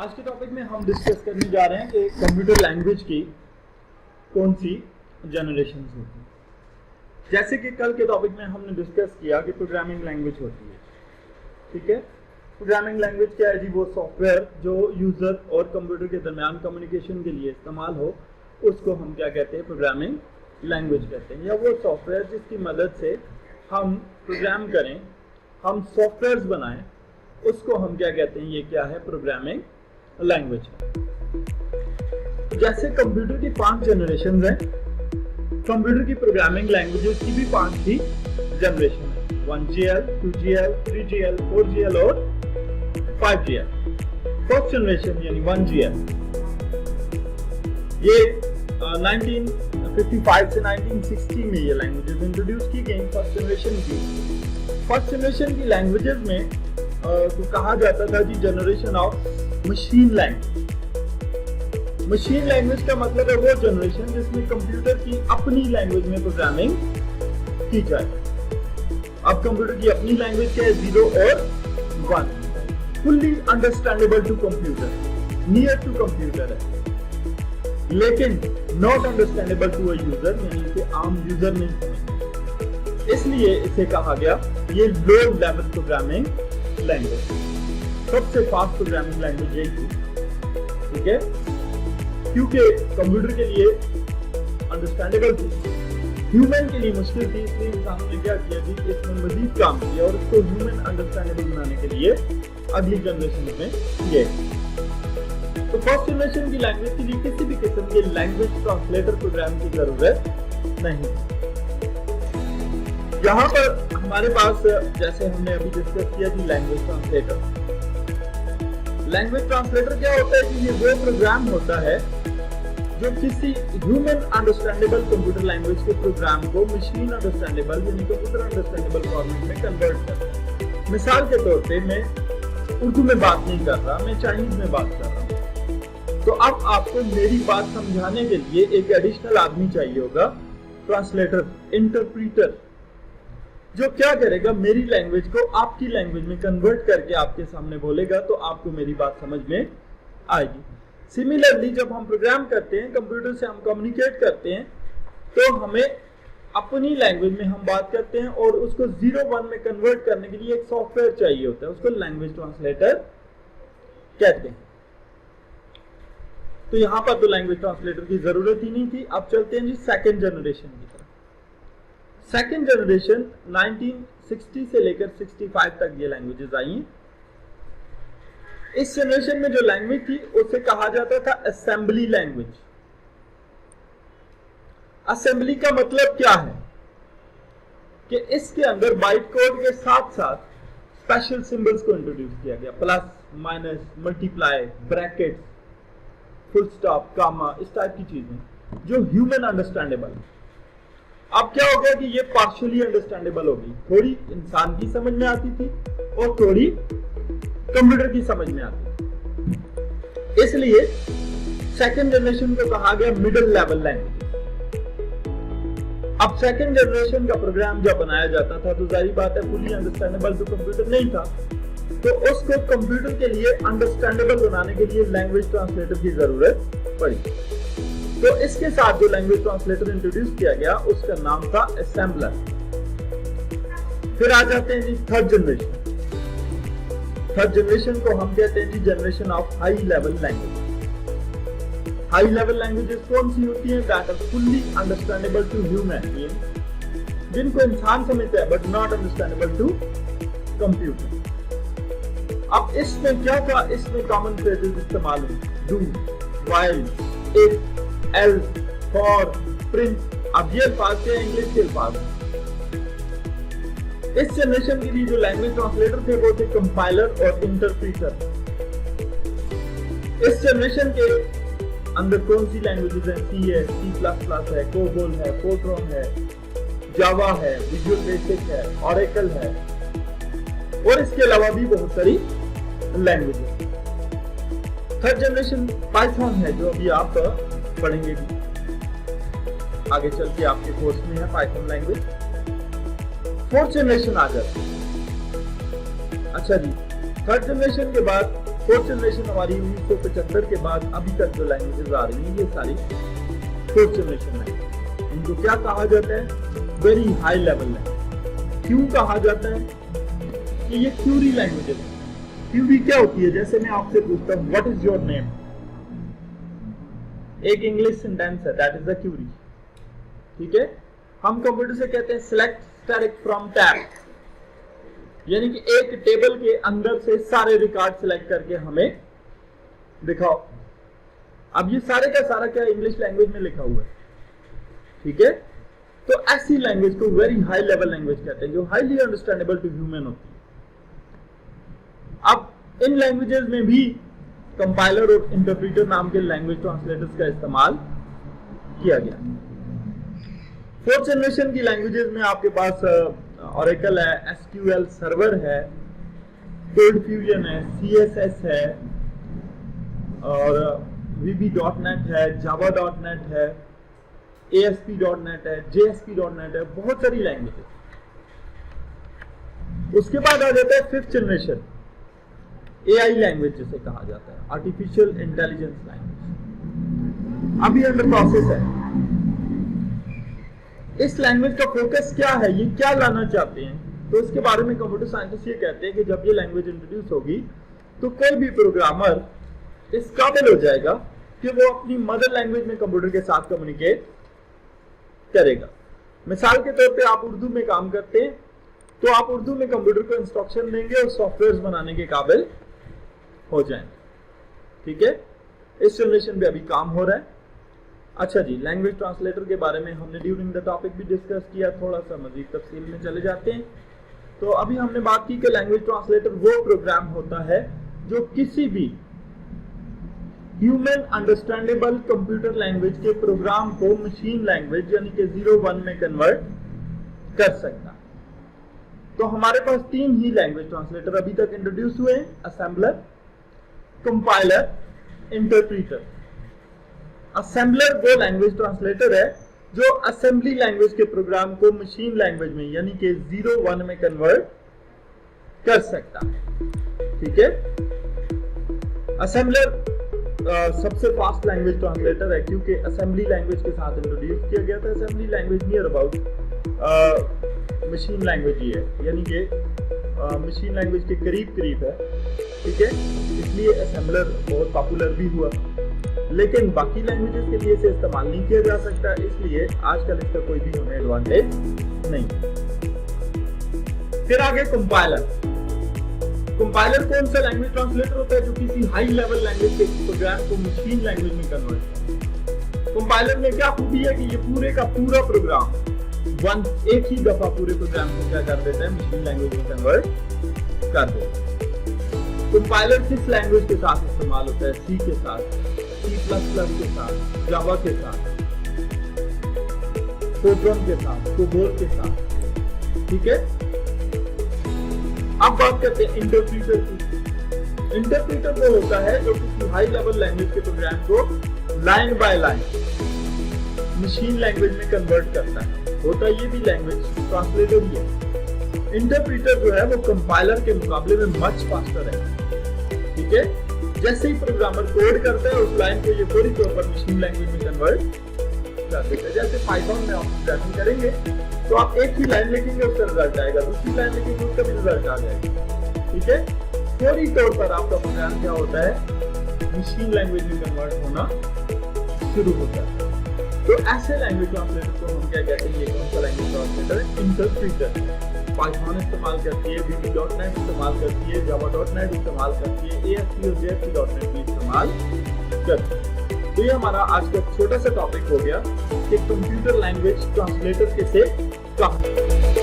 आज के टॉपिक में हम डिस्कस करने जा रहे हैं कि कंप्यूटर लैंग्वेज की कौन सी जनरेशन होती है। जैसे कि कल के टॉपिक में हमने डिस्कस किया कि प्रोग्रामिंग लैंग्वेज होती है, ठीक है। प्रोग्रामिंग लैंग्वेज क्या है जी? वो सॉफ्टवेयर जो यूजर और कंप्यूटर के दरमियान कम्युनिकेशन के लिए इस्तेमाल हो, उसको हम क्या कहते हैं? प्रोग्रामिंग लैंग्वेज कहते हैं। या वो सॉफ्टवेयर जिसकी मदद से हम प्रोग्राम करें, हम सॉफ्टवेयर्स बनाएं, उसको हम क्या कहते हैं? ये क्या है? प्रोग्रामिंग लैंग्वेज है। जैसे कंप्यूटर की 5 जनरेशन हैं, कंप्यूटर की प्रोग्रामिंग लैंग्वेजेस की भी 5 ही जनरेशन है। 1GL, 2GL, 3GL, 4GL और 5GL। फर्स्ट जनरेशन यानी 1GL, ये 1955 से 1960 में ये लैंग्वेजेस इंट्रोड्यूस की गई। फर्स्ट जनरेशन की लैंग्वेजेस में तो कहा जाता था जी generation of machine language. Machine language का मतलब है वो जनरेशन जिसमें कंप्यूटर की अपनी लैंग्वेज में प्रोग्रामिंग की जाए। अब कंप्यूटर की अपनी लैंग्वेज क्या है? 0 और 1, fully understandable to computer, near to computer है, लेकिन not understandable to a user, यानी इसे आम यूजर नहीं समझते। इसलिए इसे कहा गया ये लो लेवल प्रोग्रामिंग लैंग्वेज। सबसे फास्ट प्रोग्रामिंग लैंग्वेज यही थी, ठीक है, क्योंकि कंप्यूटर के लिए अंडरस्टैंडेबल थी, ह्यूमन के लिए मुश्किल थी। इसलिए इंसानों ने क्या किया जी? इसमें मजीद काम किया और इसको ह्यूमन अंडरस्टैंडेबल बनाने के लिए अगली जनरेशन में किए। तो फर्स्ट जनरेशन की लैंग्वेज के लिए किसी भी किस्म के लैंग्वेज ट्रांसलेटर प्रोग्राम की जरूरत नहीं। यहाँ पर हमारे पास, जैसे हमने अभी डिस्कस किया थी, लैंग्वेज ट्रांसलेटर। लैंग्वेज ट्रांसलेटर क्या होता है कि ये वो प्रोग्राम होता है जो किसी ह्यूमन अंडरस्टैंडेबल कंप्यूटर लैंग्वेज के प्रोग्राम को मशीन अंडरस्टैंडेबल यानी कंप्यूटर अंडरस्टैंडेबल फॉर्मेट में कन्वर्ट करता है। मिसाल के तौर पे मैं उर्दू में बात नहीं कर रहा, मैं चाइनीज में बात कर रहा हूँ, तो अब आपको मेरी बात समझाने के लिए एक एडिशनल आदमी चाहिए होगा, ट्रांसलेटर, इंटरप्रीटर, जो क्या करेगा? मेरी लैंग्वेज को आपकी लैंग्वेज में कन्वर्ट करके आपके सामने बोलेगा, तो आपको मेरी बात समझ में आएगी। सिमिलरली जब हम प्रोग्राम करते हैं, कंप्यूटर से हम कम्युनिकेट करते हैं, तो हमें अपनी लैंग्वेज में हम बात करते हैं और उसको 0-1 में कन्वर्ट करने के लिए एक सॉफ्टवेयर चाहिए होता है, उसको लैंग्वेज ट्रांसलेटर कहते हैं। तो यहां पर तो लैंग्वेज ट्रांसलेटर की जरूरत ही नहीं थी। अब चलते हैं जी सेकेंड जनरेशन की तरफ। सेकेंड जनरेशन 1960 से लेकर 65 तक ये लैंग्वेजेस आई हैं। इस जनरेशन में जो लैंग्वेज थी उसे कहा जाता था असेंबली लैंग्वेज। असेंबली का मतलब क्या है कि इसके अंदर बाइट कोड के साथ साथ स्पेशल सिंबल्स को इंट्रोड्यूस किया गया, plus, minus, multiply, bracket, full stop, comma, इस टाइप की चीजें जो ह्यूमन अंडरस्टैंडेबल। अब क्या हो गया कि ये पार्शियली अंडरस्टैंडेबल हो गई, थोड़ी इंसान की समझ में आती थी और थोड़ी कंप्यूटर की समझ में आती थी। इसलिए सेकंड जनरेशन को कहा गया मिडिल लेवल लैंग्वेज। अब सेकंड जनरेशन का प्रोग्राम जब बनाया जाता था तो जाहिर बात है फुली अंडरस्टैंडेबल तो कंप्यूटर नहीं था, तो उसको कंप्यूटर के लिए अंडरस्टैंडेबल बनाने के लिए लैंग्वेज ट्रांसलेटर की जरूरत पड़ी। तो इसके साथ जो लैंग्वेज ट्रांसलेटर इंट्रोड्यूस किया गया उसका नाम था असेंबलर। फिर आ जाते हैं जी थर्ड जनरेशन। थर्ड जनरेशन को हम कहते हैं जी generation of high level language. High level languages कौन सी होती हैं? That are fully understandable to human, जिनको इंसान समझता है but not understandable to computer. अब इसमें क्या था? इसमें कॉमन फ्रेजेस इस्तेमाल हुए, do, while, if, else, for, print. अब ये अल्फाज के इंग्लिश के अल्फाज। इस जनरेशन के लिए जो लैंग्वेज ट्रांसलेटर थे वो थे कंपाइलर और इंटरप्रीटर। इस जनरेशन के अंदर कौन सी लैंग्वेजेस हैं? सी है, C++ है, कोबोल है, फोर्ट्रॉन है, जावा है, विजुअल बेसिक है, ऑरेकल है और इसके अलावा भी बहुत सारी लैंग्वेजेस। थर्ड जनरेशन पाइथन है जो अभी आप पढ़ेंगे भी आगे चल के आपके कोर्स में है, पाइथन लैंग्वेज। फोर्थ जनरेशन आ जाती है। अच्छा जी, थर्ड जनरेशन के बाद फोर्थ जनरेशन हमारी 1975 के बाद अभी तक जो लैंग्वेजेस आ रही हैं ये सारी फोर्थ जनरेशन लैंग्वेज। इनको क्या कहा जाता है? Very high level language. क्यों कहा जाता है कि ये क्यूरी लैंग्वेजेस है। क्यूरी क्या होती है? जैसे मैं आपसे पूछता हूँ व्हाट इज योर नेम, एक इंग्लिश सेंटेंस है, दैट इज द क्यूरी। ठीक है, हम कंप्यूटर से कहते हैं सिलेक्ट स्टैटिक फ्रॉम टैब, यानी कि एक टेबल के अंदर से सारे रिकॉर्ड सिलेक्ट करके हमें दिखाओ। अब ये सारे का सारा क्या इंग्लिश लैंग्वेज में लिखा हुआ है। ठीक है, तो ऐसी लैंग्वेज को वेरी हाई लेवल लैंग्वेज कहते हैं, जो हाईली अंडरस्टैंडेबल टू ह्यूमन होती है। अब इन लैंग्वेजेस में भी कंपाइलर और इंटरप्रीटर नाम के लैंग्वेज ट्रांसलेटर्स का इस्तेमाल किया गया। फोर्थ जनरेशन की लैंग्वेजेस में आपके पास ऑरेकल है, एसक्यूएल सर्वर है, कोड फ्यूजन है, सीएसएस है, और VB.NET है, Java.NET है, ASP.NET है, JSP.NET है, बहुत सारी लैंग्वेजेस। उसके बाद आ जाता है फिफ्थ जनरेशन, AI लैंग्वेज जिसे कहा जाता है, आर्टिफिशियल इंटेलिजेंस लैंग्वेज, अभी अंडर प्रोसेस है। इस लैंग्वेज का फोकस क्या है, ये क्या लाना चाहते हैं? तो इसके बारे में कंप्यूटर साइंटिस्ट ये कहते हैं कि जब ये लैंग्वेज इंट्रोड्यूस होगी तो कोई भी प्रोग्रामर इस काबिल हो जाएगा कि वो अपनी मदर लैंग्वेज में कंप्यूटर के साथ कम्युनिकेट करेगा। मिसाल के तौर पे आप उर्दू में काम करते हैं तो आप उर्दू में कंप्यूटर को इंस्ट्रक्शन देंगे और सॉफ्टवेयर बनाने के काबिल हो जाएंगे। ठीक है, इस जनरेशन पे अभी काम हो रहा है। अच्छा जी, लैंग्वेज ट्रांसलेटर के बारे में हमने ड्यूरिंग द टॉपिक भी डिस्कस किया, थोड़ा सा मजीद तफसील में चले जाते हैं। तो अभी हमने बात की कि लैंग्वेज ट्रांसलेटर वो प्रोग्राम होता है जो किसी भी ह्यूमन अंडरस्टैंडेबल कंप्यूटर लैंग्वेज के प्रोग्राम को मशीन लैंग्वेज यानी कि 0-1 में कन्वर्ट कर सकता है। तो हमारे पास तीन ही लैंग्वेज ट्रांसलेटर अभी तक इंट्रोड्यूस हुए हैं, असेंबलर, कंपाइलर, इंटरप्रीटर। असेंबलर वो लैंग्वेज ट्रांसलेटर है जो असेंबली लैंग्वेज के प्रोग्राम को मशीन लैंग्वेज में यानी कि 0-1 में कन्वर्ट कर सकता है। ठीक है, असेंबलर सबसे फास्ट लैंग्वेज ट्रांसलेटर है क्योंकि असेंबली लैंग्वेज के साथ इंट्रोड्यूस किया गया था। Assembly language near about machine language ही है, यानी कि मशीन लैंग्वेज के करीब करीब है। ठीक है, इसलिए असेंबलर बहुत पॉपुलर भी हुआ, लेकिन बाकी लैंग्वेजेस के लिए इसे इस्तेमाल नहीं किया जा सकता, इसलिए आजकल इसका कोई भी हमें एडवांटेज नहीं। फिर आगे कंपाइलर। कंपाइलर कौन सा लैंग्वेज ट्रांसलेटर होता है जो किसी हाई लेवल लैंग्वेज के प्रोग्राम को मशीन लैंग्वेज में कन्वर्ट करता है। कंपाइलर में क्या खूबी है कि ये पूरे का पूरा प्रोग्राम एक ही दफा पूरे प्रोग्राम को क्या कर देता है, मशीन लैंग्वेज में कन्वर्ट कर देता है। कंपाइलर किस लैंग्वेज के साथ इस्तेमाल होता है? सी के साथ, C++ के साथ, जावा के साथ, फोर्ट्रन के साथ, कोबोल के साथ। ठीक है, अब बात करते हैं इंटरप्रीटर की। इंटरप्रीटर वो होता है जो किसी हाई लेवल लैंग्वेज के प्रोग्राम को line by line machine language में कन्वर्ट करता है। होता ये भी लैंग्वेज ट्रांसलेटर ही है। इंटरप्रीटर जो है वो कंपाइलर के मुकाबले में मच फास्टर है। ठीक है, जैसे ही प्रोग्रामर कोड करता है उस लाइन को ये पूरी तौर पर मशीन लैंग्वेज में कन्वर्ट कर देता है। जैसे पाइथन में आप प्रोग्रामिंग करेंगे तो आप एक ही लाइन लिखेंगे उसका रिजल्ट आएगा, दूसरी लाइन लिखेंगे उसका भी रिजल्ट आ जाएगा। ठीक है, फौरी तौर पर आपका प्रोग्राम क्या होता है, मशीन लैंग्वेज में कन्वर्ट होना शुरू होता है। तो ऐसे लैंग्वेज ट्रांसलेटर को हम क्या कहते हैं, ये कौन सा लैंग्वेज ट्रांसलेटर है? इंटरप्रीटर। पाइथन इस्तेमाल करती है, VB.NET इस्तेमाल करती है, Java.NET इस्तेमाल करती है, ASP और JSP.NET भी इस्तेमाल करती है। तो ये हमारा आज का छोटा सा टॉपिक हो गया कि कंप्यूटर लैंग्वेज ट्रांसलेटर किसे कहते हैं।